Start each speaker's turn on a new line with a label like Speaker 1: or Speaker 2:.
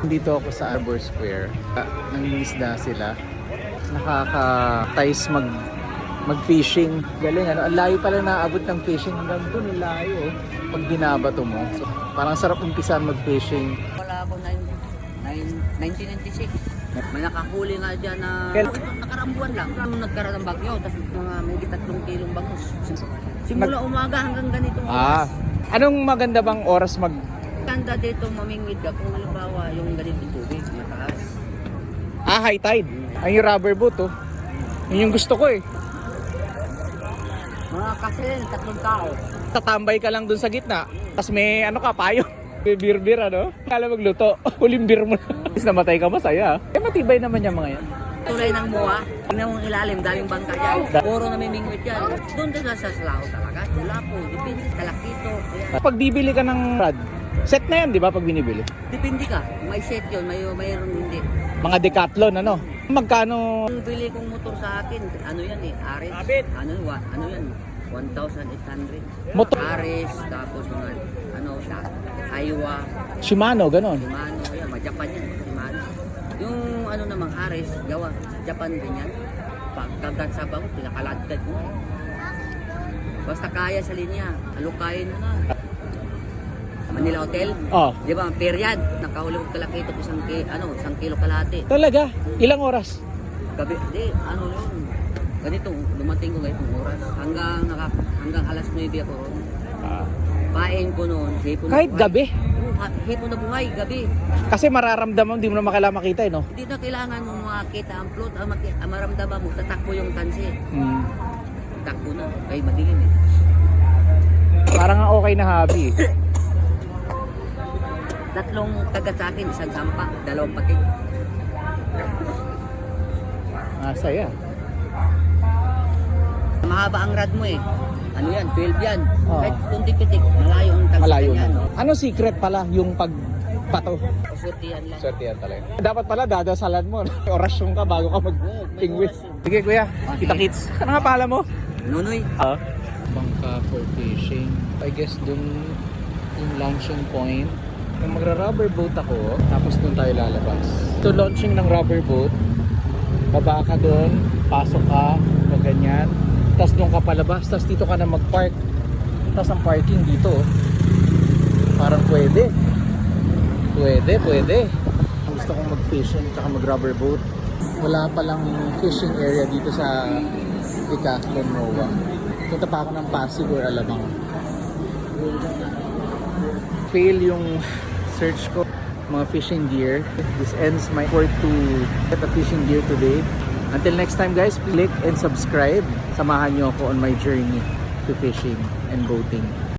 Speaker 1: Dito ako sa Arbor Square. Nangingisda sila. Nakaka-ties mag-fishing. Galing ano, ang layo pala naabot ng fishing. Hanggang doon ang layo oh. Pag binabato mo. So, parang sarap umpisan mag-fishing.
Speaker 2: Wala ako 1996. May nakahuli nga dyan na nakaraang buwan lang. Nung nagkaroon ng bagyo, tapos mga may 3 kilong bangus. Simula umaga hanggang ganitong oras.
Speaker 1: Anong maganda bang oras
Speaker 2: Ganda dito mamingwid ka kung halimbawa yung ganitong tubig, mataas.
Speaker 1: high tide? Ay yung rubber boat oh. Yun yung gusto ko eh.
Speaker 2: Mga kasil, 3 tao.
Speaker 1: Tatambay ka lang dun sa gitna. Tapos may ano ka, payo. May bir ano? Kala magluto. Huling beer mo na. Tapos namatay ka, masaya. Eh matibay naman yung mga yan.
Speaker 2: Tulay ng muwa, tingnan mong ilalim, daming bangka dyan. Puro namimingwit yan. Doon ka sa Lao talaga. Wala po, depende, kalakito. Ayan.
Speaker 1: Pag bibili ka ng rod, set na yan, di ba, pag binibili?
Speaker 2: Depende ka, may set yun, mayroon hindi.
Speaker 1: Mga Decathlon, ano? Magkano?
Speaker 2: Yung bili kong motor sa akin, ano yan eh, Aris. Ano yan, 1,800.
Speaker 1: Motor?
Speaker 2: Aris, tapos mga, Aiwa,
Speaker 1: Shimano, ganon.
Speaker 2: Shimano, ayan, Japan yan, Shimano. Yung ano namang Aris, gawa, Japan din yan. Pagkagat sa bango, pinakaladkad mo. Basta kaya sa linya, alukayin mo na. Manila Hotel, di ba, period, nakahuli kong kalakito ko 1 kilo kalahati.
Speaker 1: Talaga? Ilang oras?
Speaker 2: Gabi, yun. Ganito, dumating ko ganitong oras. Hanggang alas 9 ako. Pain ko noon, hipon
Speaker 1: Kahit
Speaker 2: na buhay.
Speaker 1: gabi?
Speaker 2: Hipon na buhay, gabi.
Speaker 1: Kasi mararamdaman, hindi mo na makailangan makita eh, no?
Speaker 2: Hindi na kailangan mo makita ang float, ang maramdaman mo, tatakbo yung tansi. Takbo na, kaya madilim eh.
Speaker 1: Parang nga okay na hobby.
Speaker 2: 3 taga sa akin, 1 sampa, 2 patig.
Speaker 1: Saya.
Speaker 2: Mahaba ang rad mo eh. Ano yan, 12 yan. Kahit kunti pitik, malayo ang tansi
Speaker 1: Malayo
Speaker 2: yan.
Speaker 1: na. Ano secret pala yung pagpato?
Speaker 2: Surtihan lang.
Speaker 1: Swerte yan talaga. Dapat pala dadasalan mo. Orasyon ka bago ka mag-pingwit. Sige kuya, kita kits. Ano nga pala mo?
Speaker 2: Nunoy.
Speaker 1: Bangka for fishing. I guess dun yung launching point. Kung magra-rubber boat ako, tapos dun tayo lalabas. So launching ng rubber boat, baba ka dun, pasok ka, pag ganyan. Tapos dun ka palabas, tapos dito ka na mag-park. Tapos ang parking dito, parang pwede. Pwede. Gusto kong mag-fishing, tsaka mag-rubber boat. Wala palang fishing area dito sa Decathlon MOA. Punta pa ako ng Pasig or Alabang. Fail yung search ko mga fishing gear. This ends my effort to get a fishing gear today. Until next time guys, click and subscribe. Samahan nyo ako on my journey to fishing and boating.